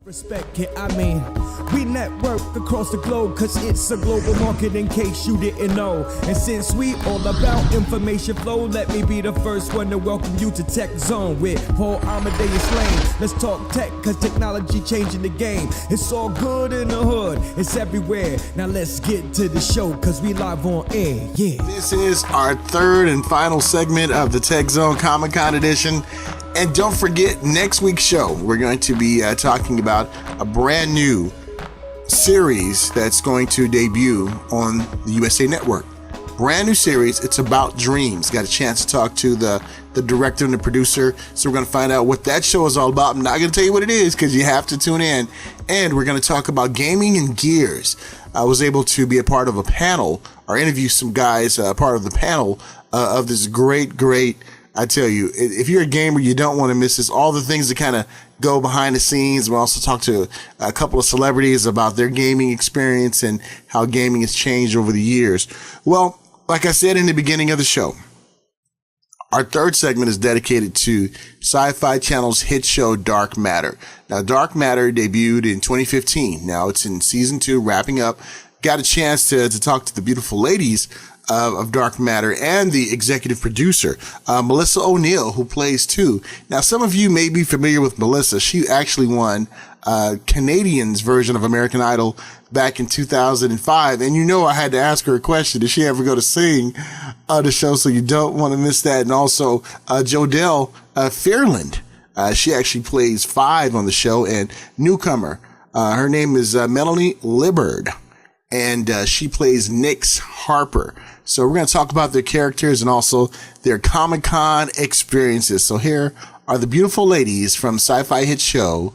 Respect it, I mean, we network across the globe cause it's a global market in case you didn't know. And since we all about information flow, let me be the first one to welcome you to Tech Zone with Paul Amadeus Lane. Let's talk tech cause technology changing the game. It's all good in the hood, it's everywhere. Now let's get to the show cause we live on air, yeah. This is our third and final segment of the Tech Zone Comic-Con edition. And don't forget, next week's show, we're going to be talking about a brand new series that's going to debut on the USA Network. Brand new series. It's about dreams. Got a chance to talk to the director and the producer. So we're going to find out what that show is all about. I'm not going to tell you what it is because you have to tune in. And we're going to talk about gaming and gears. I was able to be a part of a panel or interview some guys, part of the panel of this great I tell you, if you're a gamer, you don't want to miss this. All the things that kind of go behind the scenes. We'll also talk to a couple of celebrities about their gaming experience and how gaming has changed over the years. Well, like I said in the beginning of the show, our third segment is dedicated to Syfy Channel's hit show Dark Matter. Now, Dark Matter debuted in 2015. Now it's in season 2, wrapping up. Got a chance to talk to the beautiful ladies of Dark Matter and the executive producer, Melissa O'Neill, who plays 2. Now, some of you may be familiar with Melissa. She actually won Canadian's version of American Idol back in 2005. And you know I had to ask her a question. Did she ever go to sing the show? So you don't want to miss that. And also Jodelle Ferland. She actually plays 5 on the show. And newcomer, her name is Melanie Liburd. And she plays Nyx Harper. So we're going to talk about their characters and also their Comic-Con experiences. So here are the beautiful ladies from Syfy hit show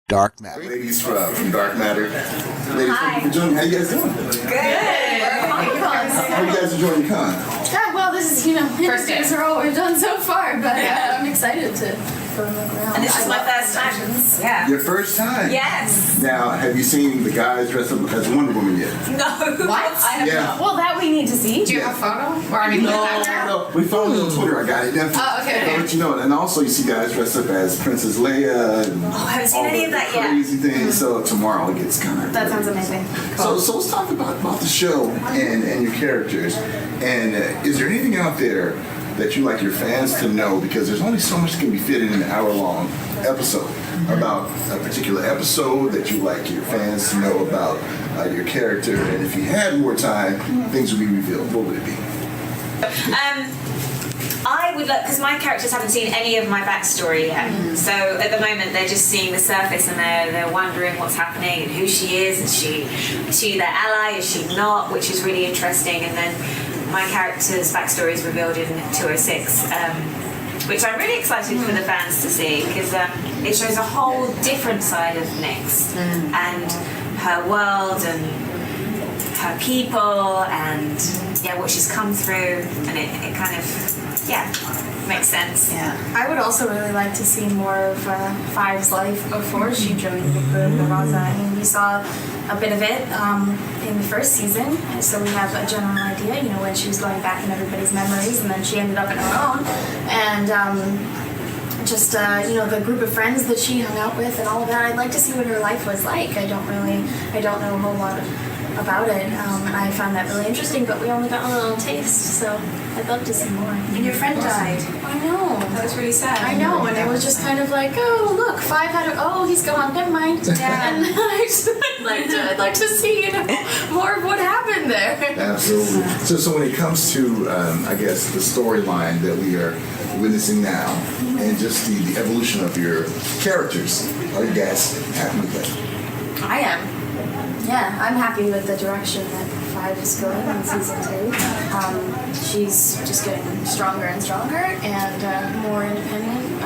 Dark Matter. Ladies from Dark Matter. Ladies, hi. Thank you for joining me. How you guys doing? Good. How you guys enjoying the con? Yeah, well, this is, First day. these are all we've done so far, but I'm excited to go look around. And this is my first time. Yeah. Your first time? Yes. Now, have you seen the guys dressed up as Wonder Woman yet? No. What? I have not. Well, that we need to see. Do you have a photo? Or I mean, No. We followed it on Twitter. I got it. Definitely. Oh, okay. I'll let you know. And also, you see guys dressed up as Princess Leia. And I haven't seen any of that yet. Crazy things. So tomorrow it gets kind of. That sounds amazing. So let's talk about the show and your characters. And is there anything out there that you like your fans to know? Because there's only so much that can be fit in an hour-long episode about a particular episode that you like your fans to know about your character. And if you had more time, things would be revealed. What would it be? I would look, because my characters haven't seen any of my backstory yet. So at the moment they're just seeing the surface and they're wondering what's happening and who she is. Is she their ally? Is she not? Which is really interesting. And then my character's backstory is revealed in 206, which I'm really excited for the fans to see because it shows a whole different side of Nyx and her world and her people and what she's come through, and it kind of makes sense. Yeah. I would also really like to see more of Five's life before she joined Liburd and Raza. I mean, we saw a bit of it in the first season, so we have a general idea, when she was going back in everybody's memories, and then she ended up in her own. And the group of friends that she hung out with and all of that. I'd like to see what her life was like. I don't know a whole lot about it, and I found that really interesting, but we only got a little taste, so I'd love to see more. And your friend died. I know. That was really sad. I know, and it was just kind of like, oh, look, 5 had he's gone, never mind. Yeah. And I'd like to see, more of what happened there. Absolutely. So when it comes to, I guess, the storyline that we are witnessing now, and just the evolution of your characters, are you guys happy with that? I am. Yeah, I'm happy with the direction that 5 is going in season 2. She's just getting stronger and stronger and more independent.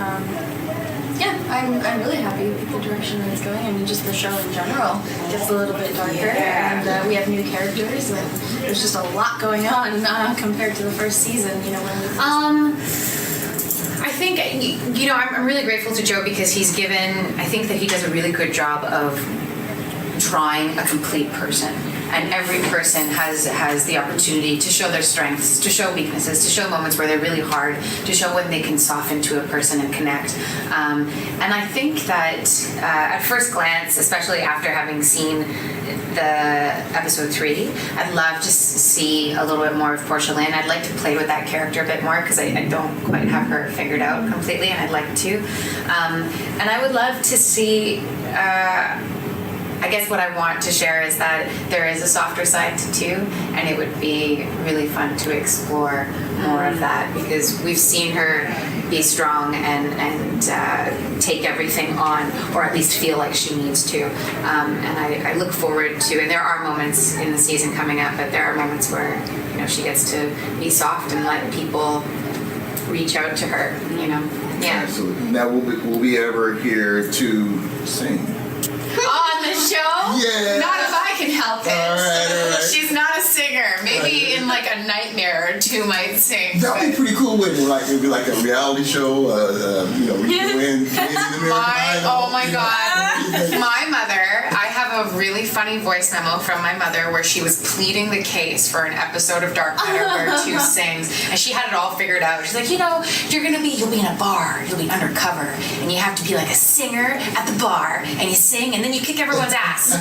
I'm really happy with the direction that it's going. I mean, just the show in general gets a little bit darker, and we have new characters, and there's just a lot going on compared to the first season. I think, I'm really grateful to Joe because I think that he does a really good job of drawing a complete person. and every person has the opportunity to show their strengths, to show weaknesses, to show moments where they're really hard, to show when they can soften to a person and connect. And I think that at first glance, especially after having seen the episode 3, I'd love to see a little bit more of Portia Lynn. I'd like to play with that character a bit more because I don't quite have her figured out completely, and I'd like to. And I would love to see, I guess what I want to share is that there is a softer side to 2, and it would be really fun to explore more of that, because we've seen her be strong and take everything on, or at least feel like she needs to. And I look forward to, and there are moments in the season coming up, but there are moments where, you know, she gets to be soft and let people reach out to her, you know. Yeah. Absolutely. Now, will we ever hear to sing? On the show? Yeah. Not if I can help it. All right. She's not a singer. Maybe in like a nightmare or 2 might sing. That would be pretty cool. Wouldn't it? Like, it'd be like a reality show. You know, we can win. Oh my God. My mother, I have a really funny voice memo from my mother where she was pleading the case for an episode of Dark Matter where 2 sings, and she had it all figured out. She's like, you know, you'll be in a bar, you'll be undercover, and you have to be like a singer at the bar, and you sing, and then you kick everyone's ass.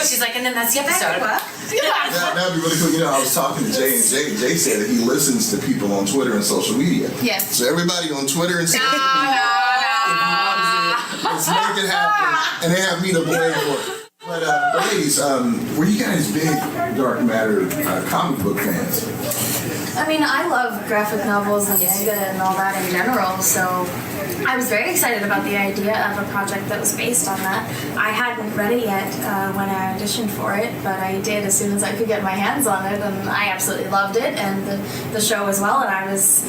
She's like, and then that's the episode. That'd be really cool. You know, I was talking to Jay, and Jay said that he listens to people on Twitter and social media. Yes. So everybody on Twitter and social media, let's make it happen. And they have me to blame for it. But ladies, were you guys big Dark Matter comic book fans? I mean, I love graphic novels and manga and all that in general, so I was very excited about the idea of a project that was based on that. I hadn't read it yet when I auditioned for it, but I did as soon as I could get my hands on it, and I absolutely loved it, and the show as well, and I was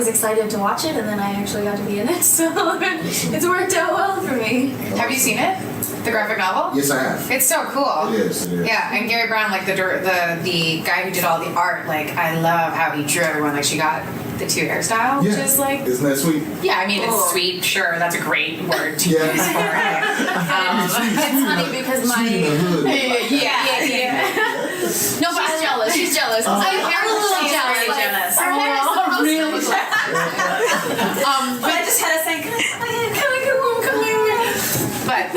excited to watch it, and then I actually got to be in it, so it's worked out well for me. Have you seen it? The graphic novel? Yes, I have. It's so cool. It is. Yeah, and Gary Brown, like the guy who did all the art, like I love how he drew everyone. Like she got the 2 hairstyle, which is like, isn't that sweet? yeah, I mean it's sweet. Sure, that's a great word to use for it. It's funny because my no, but she's jealous. She's jealous. I'm a little jealous. I'm a little really But I just had a saying, come here. But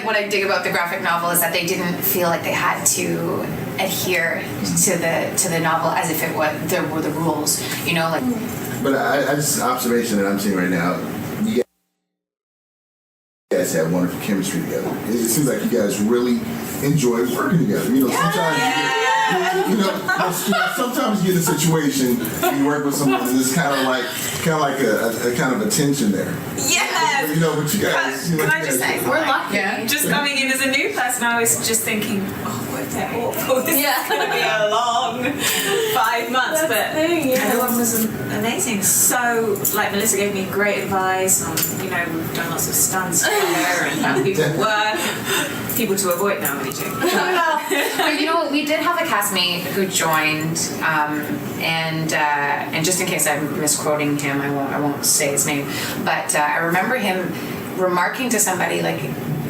what I dig about the graphic novel is that they didn't feel like they had to adhere to the novel as if there were the rules, you know, like. But I just an observation that I'm seeing right now. You guys have wonderful chemistry together. It seems like you guys really enjoy working together. You know, sometimes you get a situation you work with someone and it's kind of like a kind of a tension there. Yes. You know, but you guys. Can I just say, We're lucky. Yeah. just coming in as a new person, I was just thinking, oh, what they're awful. This is going to be a long 5 months, but everyone was amazing. So, like, Melissa gave me great advice on, you know, we've done lots of stunts together and how people work, people to avoid. No, I'm only joking. But you know, we did have a castmate who joined, and just in case I'm misquoting him, I won't say his name, but I remember him remarking to somebody like,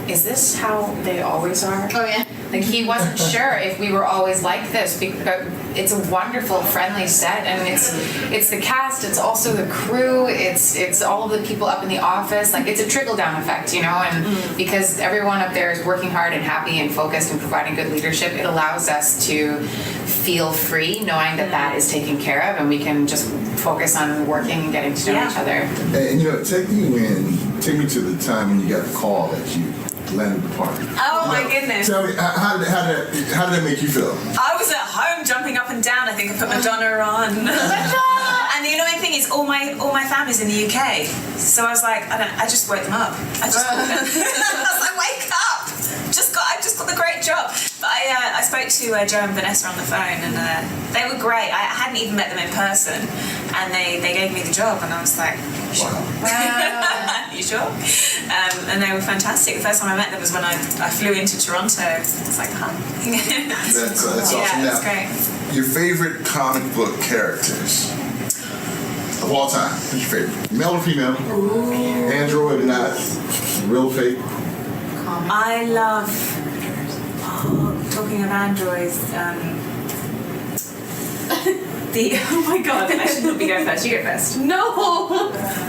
"Is this how they always are?" Oh yeah. Like he wasn't sure if we were always like this, because it's a wonderful, friendly set, and it's the cast, it's also the crew, it's all of the people up in the office. Like it's a trickle down effect, you know. And because everyone up there is working hard and happy and focused and providing good leadership, it allows us to feel free, knowing that is taken care of, and we can just focus on working and getting to know each other. And you know, take me to the time when you got the call that you landed the part. Oh my goodness. Tell me, how did that make you feel? I was at home jumping up and down. I think I put Madonna on. And the annoying thing is all my family's in the UK. So I was like, I just woke them up. I was like, wake up! I just got the great job. But I spoke to Joe and Vanessa on the phone, and they were great. I hadn't even met them in person, and they gave me the job, and I was like, wow. You sure? And they were fantastic. The first time I met them was when I flew into Toronto. It's like, huh? That's awesome. Yeah, Now, that's great. your favorite comic book characters of all time? Who's your favorite? Male or female? Ooh. Android or not? Real fake? I love talking talking of androids, oh my god, I should not be going first. You go first. No!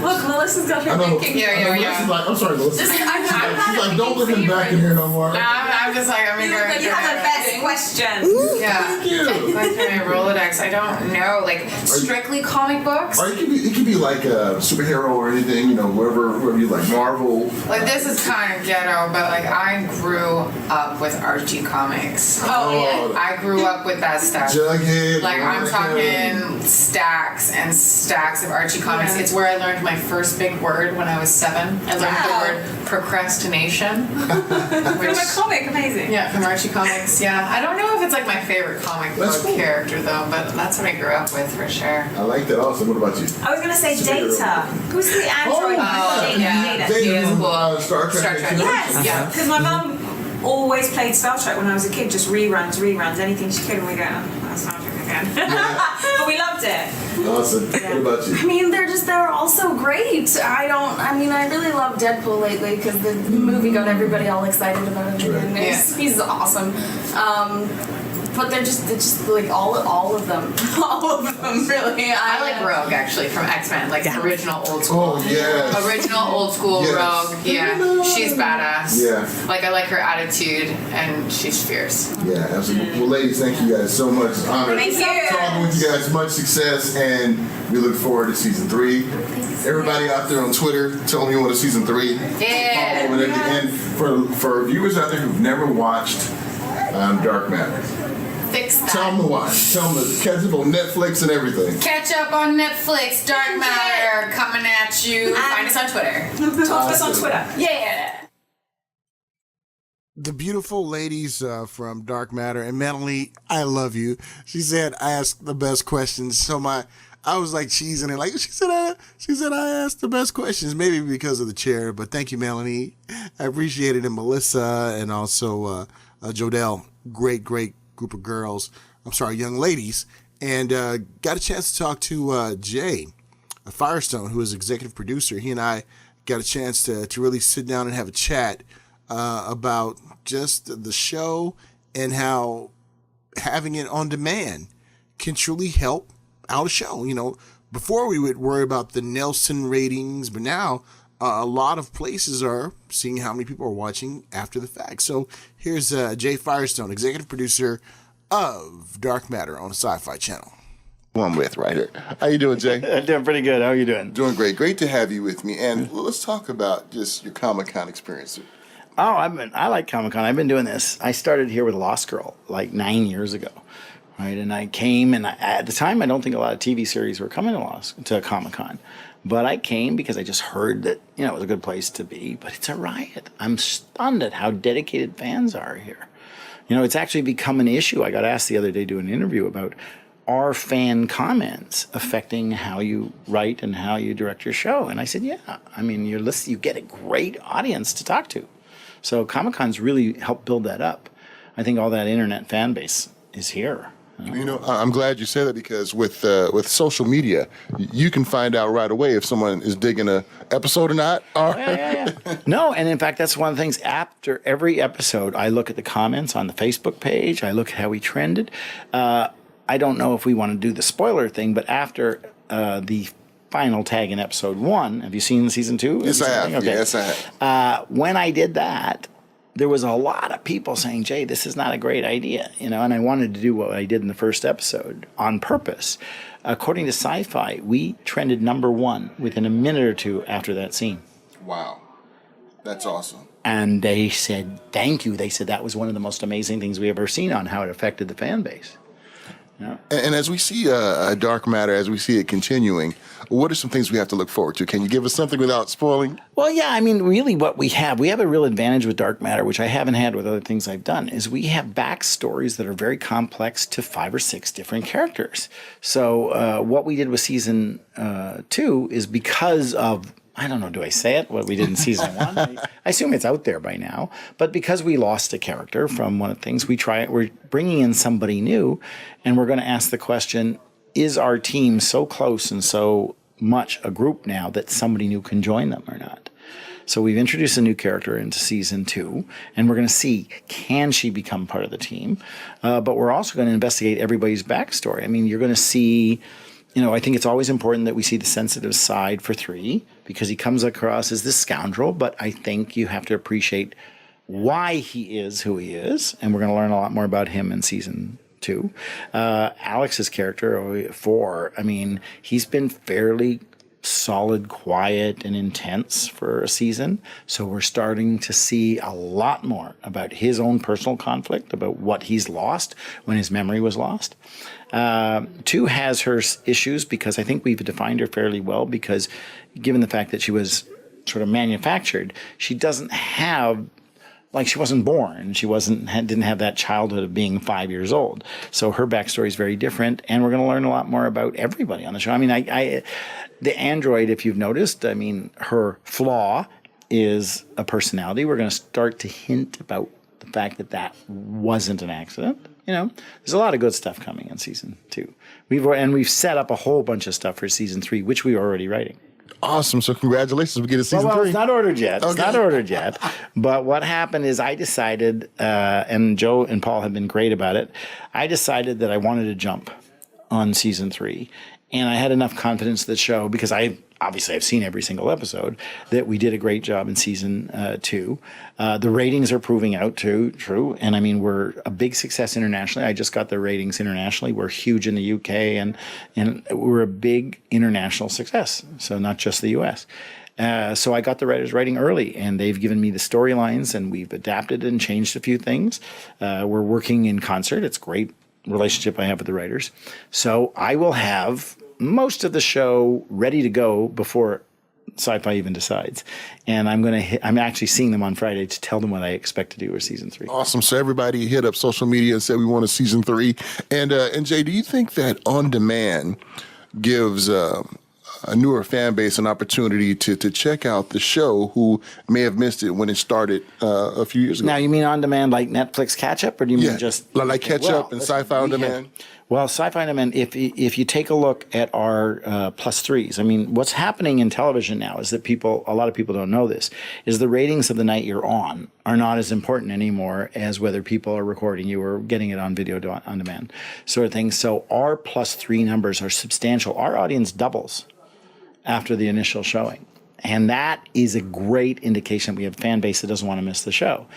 Look, Melissa's got her thinking. Melissa's like, I'm sorry, Melissa. Just, She's like, don't let him back in here no more. I'm just like, I'm You have the best question. Yeah. Thank you. Like my Rolodex, I don't know. Like strictly comic books. Or it could be like a superhero or anything, wherever you like, Marvel. Like this is kind of ghetto, but like I grew up with Archie comics. Oh, I grew up with that stuff. Jughead. Like I'm talking stacks and stacks of Archie comics. It's where I learned my first big word when I was 7. I learned the word procrastination. From a comic, amazing. Yeah, from Archie comics. Yeah, I don't know if it's like my favorite comic book character though, but that's what I grew up with for sure. I like that also. What about you? I was going to say Data. Who's the android? Data. He was cool. Star Trek. Yes. Yeah. Because my mum always played Star Trek when I was a kid, just reruns, anything she could, and we go, oh, Star Trek again. But we loved it. Awesome. What about you? I mean, they're all so great. I really love Deadpool lately because the movie got everybody all excited about it. And he's awesome. But they're just like all of them. All of them, really. I like Rogue actually from X-Men, like the original old school. Oh, yes. Original old school Rogue. Yeah. She's badass. Yeah. Like I like her attitude and she's fierce. Yeah, absolutely. Well, ladies, thank you guys so much. It's an honor Thank you. talking with you guys. Much success, and we look forward to season 3. Everybody out there on Twitter, tell me you want a season 3. Yeah. Follow it at the end. For viewers out there who've never watched Dark Matter, Fix that. tell them to watch. Tell them to catch up on Netflix and everything. Catch up on Netflix. Dark Matter coming at you. Find us on Twitter. Talk to us on Twitter. Yeah. The beautiful ladies from Dark Matter, and Melanie, I love you. She said, I asked the best questions. So I was like cheesing it. Like she said, I asked the best questions, maybe because of the chair, but thank you, Melanie. I appreciate it. And Melissa and also Jodelle, great group of girls. I'm sorry, young ladies. And got a chance to talk to Jay Firestone, who is executive producer. He and I got a chance to really sit down and have a chat about just the show and how having it on demand can truly help out a show. Before we would worry about the Nielsen ratings, but now a lot of places are seeing how many people are watching after the fact. So here's Jay Firestone, executive producer of Dark Matter on the Syfy channel. Who I'm with right here. How you doing, Jay? I'm doing pretty good. How are you doing? Doing great. Great to have you with me. And let's talk about just your Comic-Con experience. Oh, I like Comic-Con. I've been doing this. I started here with Lost Girl like 9 years ago, right? And I came, and at the time, I don't think a lot of TV series were coming to Comic-Con. But I came because I just heard that, it was a good place to be. But it's a riot. I'm stunned at how dedicated fans are here. It's actually become an issue. I got asked the other day to do an interview about, are fan comments affecting how you write and how you direct your show? And I said, yeah. I mean, you get a great audience to talk to. So Comic-Con's really helped build that up. I think all that internet fan base is here. I'm glad you said that because with social media, you can find out right away if someone is digging an episode or not. Yeah. No, and in fact, that's one of the things. After every episode, I look at the comments on the Facebook page. I look at how we trended. I don't know if we want to do the spoiler thing, but after the final tag in episode 1, have you seen season 2? Yes, I have. Okay. Yes, I have. When I did that, there was a lot of people saying, Jay, this is not a great idea, and I wanted to do what I did in the first episode on purpose. According to Syfy, we trended number 1 within a minute or 2 after that scene. Wow. That's awesome. And they said, thank you. They said that was one of the most amazing things we ever seen on how it affected the fan base. And as we see Dark Matter, as we see it continuing, what are some things we have to look forward to? Can you give us something without spoiling? Well, yeah, I mean, really what we have a real advantage with Dark Matter, which I haven't had with other things I've done, is we have backstories that are very complex to 5 or 6 different characters. So what we did with season 2 is because of, I don't know, do I say it? What we did in season 1? I assume it's out there by now. But because we lost a character from one of the things, we're bringing in somebody new, and we're going to ask the question, is our team so close and so much a group now that somebody new can join them or not? So we've introduced a new character into season 2, and we're going to see, can she become part of the team? But we're also going to investigate everybody's backstory. I mean, you're going to see, I think it's always important that we see the sensitive side for 3, because he comes across as this scoundrel, but I think you have to appreciate why he is who he is, and we're going to learn a lot more about him in season 2. Alex's character, 4, I mean, he's been fairly solid, quiet, and intense for a season. So we're starting to see a lot more about his own personal conflict, about what he's lost when his memory was lost. 2 has her issues because I think we've defined her fairly well, because given the fact that she was sort of manufactured, she doesn't have, like, she wasn't born. She didn't have that childhood of being 5 years old. So her backstory is very different, and we're going to learn a lot more about everybody on the show. I mean, the android, if you've noticed, I mean, her flaw is a personality. We're going to start to hint about the fact that wasn't an accident. There's a lot of good stuff coming in season 2. We've set up a whole bunch of stuff for season 3, which we are already writing. Awesome. So congratulations. We get a season 3. Well, it's not ordered yet. Okay. It's not ordered yet. But what happened is I decided, and Joe and Paul have been great about it, I decided that I wanted to jump on season 3. And I had enough confidence in the show, because I've seen every single episode, that we did a great job in season 2. The ratings are proving out true. And I mean, we're a big success internationally. I just got the ratings internationally. We're huge in the UK, and we're a big international success. So not just the US. So I got the writers writing early, and they've given me the storylines, and we've adapted and changed a few things. We're working in concert. It's a great relationship I have with the writers. So I will have most of the show ready to go before Syfy even decides. And I'm actually seeing them on Friday to tell them what I expect to do for season 3. Awesome. So everybody hit up social media and said we want a season 3. And Jay, do you think that on demand gives a newer fan base an opportunity to check out the show who may have missed it when it started a few years ago? Now, you mean on demand like Netflix catch up, or do you mean just like catch up and Syfy on demand? Well, Syfy on demand, if you take a look at our plus 3s, I mean, what's happening in television now is that a lot of people don't know this, is the ratings of the night you're on are not as important anymore as whether people are recording you or getting it on video on demand sort of thing. So our plus 3 numbers are substantial. Our audience doubles after the initial showing. And that is a great indication that we have a fan base that doesn't want to miss the show,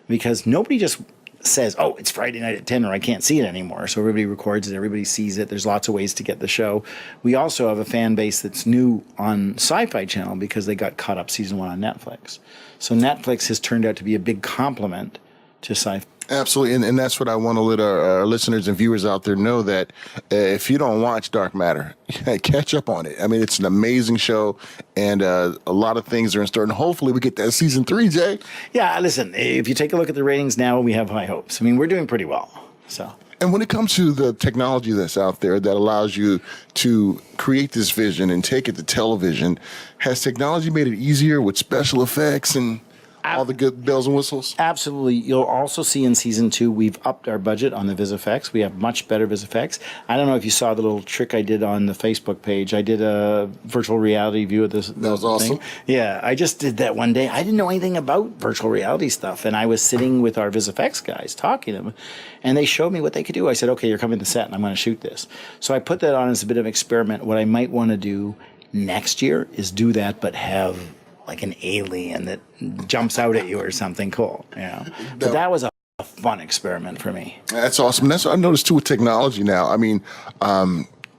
because nobody just says, oh, it's Friday night at 10 or I can't see it anymore. So everybody records it, everybody sees it. There's lots of ways to get the show. We also have a fan base that's new on Syfy Channel because they got caught up season 1 on Netflix. So Netflix has turned out to be a big complement to Syfy. Absolutely, and that's what I want to let our listeners and viewers out there know, that if you don't watch Dark Matter, catch up on it. I mean, it's an amazing show, and a lot of things are in store, and hopefully we get that season 3, Jay. Yeah, listen, if you take a look at the ratings now, we have high hopes. I mean, we're doing pretty well, so... And when it comes to the technology that's out there that allows you to create this vision and take it to television, has technology made it easier with special effects and all the good bells and whistles? Absolutely. You'll also see in season 2, we've upped our budget on the VisFX. We have much better VisFX. I don't know if you saw the little trick I did on the Facebook page. I did a virtual reality view of this. That was awesome. Thing. Yeah, I just did that one day. I didn't know anything about virtual reality stuff, and I was sitting with our VisFX guys talking to them, and they showed me what they could do. I said, okay, you're coming to set, and I'm going to shoot this. So I put that on as a bit of experiment. What I might want to do next year is do that, but have like an alien that jumps out at you or something cool, But that was a fun experiment for me. That's awesome. That's what I noticed too with technology now. I mean,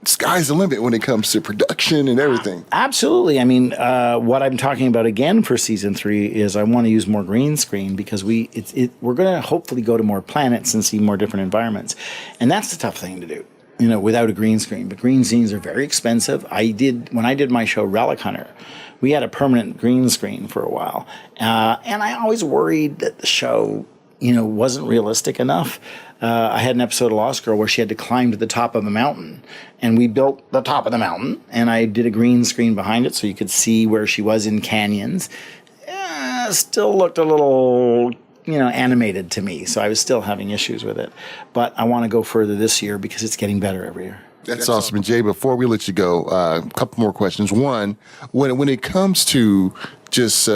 sky's the limit when it comes to production and everything. Absolutely. I mean, what I'm talking about again for season 3 is I want to use more green screen, because we're going to hopefully go to more planets and see more different environments, and that's the tough thing to do, without a green screen. But green scenes are very expensive. When I did my show Relic Hunter, we had a permanent green screen for a while, and I always worried that the show, wasn't realistic enough. I had an episode of Lost Girl where she had to climb to the top of a mountain, and we built the top of the mountain, and I did a green screen behind it so you could see where she was in canyons. Still looked a little, animated to me, so I was still having issues with it. But I want to go further this year because it's getting better every year. That's awesome. And Jay, before we let you go, a couple more questions. One, when it comes to just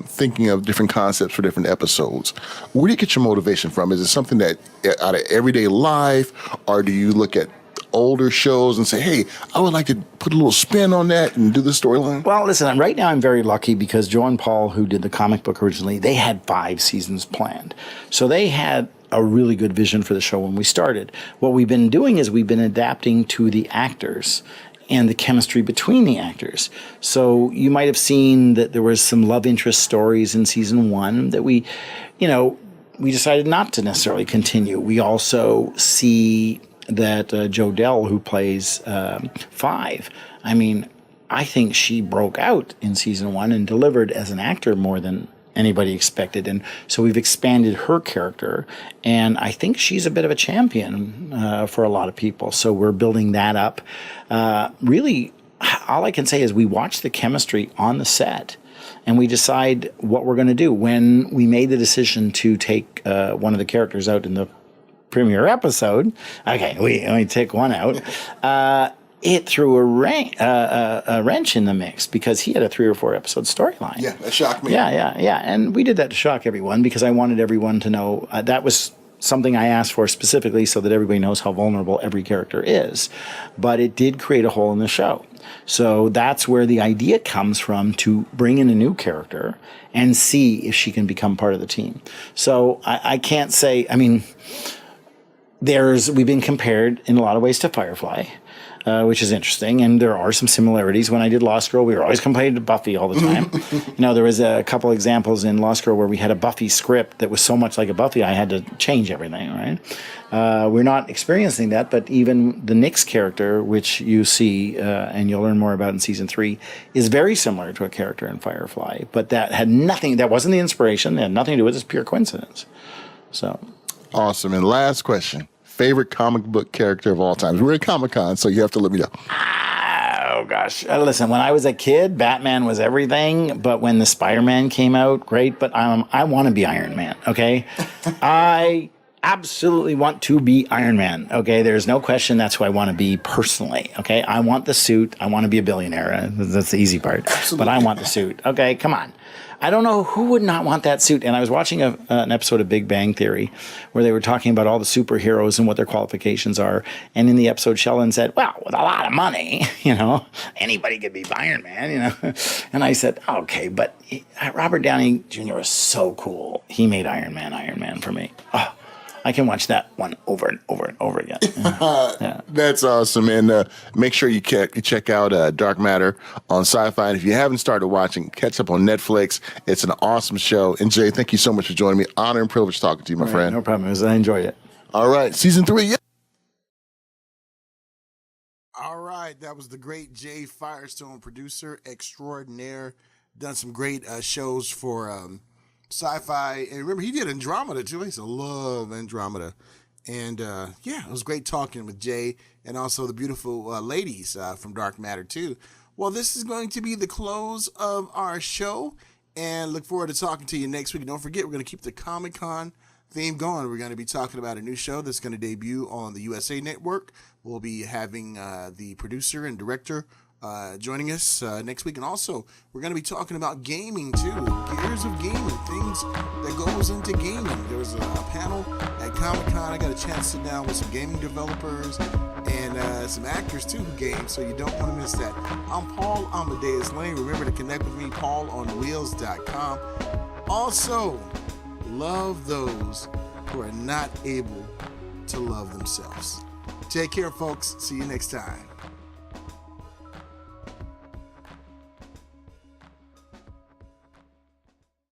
thinking of different concepts for different episodes. Where do you get your motivation from? Is it something that out of everyday life, or do you look at older shows and say, hey, I would like to put a little spin on that and do the storyline? Well, listen, right now I'm very lucky because Joe and Paul, who did the comic book originally, they had 5 seasons planned. So they had a really good vision for the show when we started. What we've been doing is we've been adapting to the actors and the chemistry between the actors. So you might have seen that there was some love interest stories in season 1 that we decided not to necessarily continue. We also see that Jodelle, who plays 5, I mean, I think she broke out in season 1 and delivered as an actor more than anybody expected. And so we've expanded her character, and I think she's a bit of a champion for a lot of people. So we're building that up. Really, all I can say is we watch the chemistry on the set, and we decide what we're going to do. When we made the decision to take one of the characters out in the premiere episode, okay, we take one out, it threw a wrench in the mix because he had a 3 or 4 episode storyline. Yeah, that shocked me. Yeah. And we did that to shock everyone because I wanted everyone to know that was something I asked for specifically so that everybody knows how vulnerable every character is. But it did create a hole in the show. So that's where the idea comes from, to bring in a new character and see if she can become part of the team. So I can't say, I mean, we've been compared in a lot of ways to Firefly, which is interesting, and there are some similarities. When I did Lost Girl, we were always compared to Buffy all the time. There was a couple examples in Lost Girl where we had a Buffy script that was so much like a Buffy, I had to change everything, right? We're not experiencing that, but even the Nyx character, which you see, and you'll learn more about in season 3, is very similar to a character in Firefly, but that wasn't the inspiration, it had nothing to do with it, it's pure coincidence. So. Awesome. And last question. Favorite comic book character of all time? We're at Comic-Con, so you have to let me know. Oh, gosh. Listen, when I was a kid, Batman was everything, but when the Spider-Man came out, great, but I want to be Iron Man, okay? I absolutely want to be Iron Man, okay? There's no question that's who I want to be personally, okay? I want the suit. I want to be a billionaire. That's the easy part. Absolutely. But I want the suit, okay? Come on. I don't know who would not want that suit. And I was watching an episode of Big Bang Theory where they were talking about all the superheroes and what their qualifications are. And in the episode, Sheldon said, well, with a lot of money, anybody could be Iron Man, And I said, okay, but Robert Downey Jr. was so cool. He made Iron Man for me. Oh, I can watch that one over and over and over again. Yeah. That's awesome. And make sure you check out Dark Matter on Syfy. And if you haven't started watching, catch up on Netflix. It's an awesome show. And Jay, thank you so much for joining me. Honor and privilege talking to you, my friend. No problem. I enjoyed it. All right. Season 3. Yeah. All right, that was the great Jay Firestone, producer extraordinaire. Done some great shows for Syfy, and remember he did Andromeda too. I used to love Andromeda, and it was great talking with Jay and also the beautiful ladies from Dark Matter too. Well, this is going to be the close of our show, and look forward to talking to you next week. And don't forget, we're going to keep the Comic-Con theme going. We're going to be talking about a new show that's going to debut on the USA Network. We'll be having the producer and director joining us next week. And also, we're going to be talking about gaming, too. Gears of gaming, things that goes into gaming. There was a panel at Comic-Con. I got a chance to sit down with some gaming developers and some actors, too, who game, so you don't want to miss that. I'm Paul Amadeus Lane. Remember to connect with me, paulonwheels.com. Also, love those who are not able to love themselves. Take care, folks. See you next time.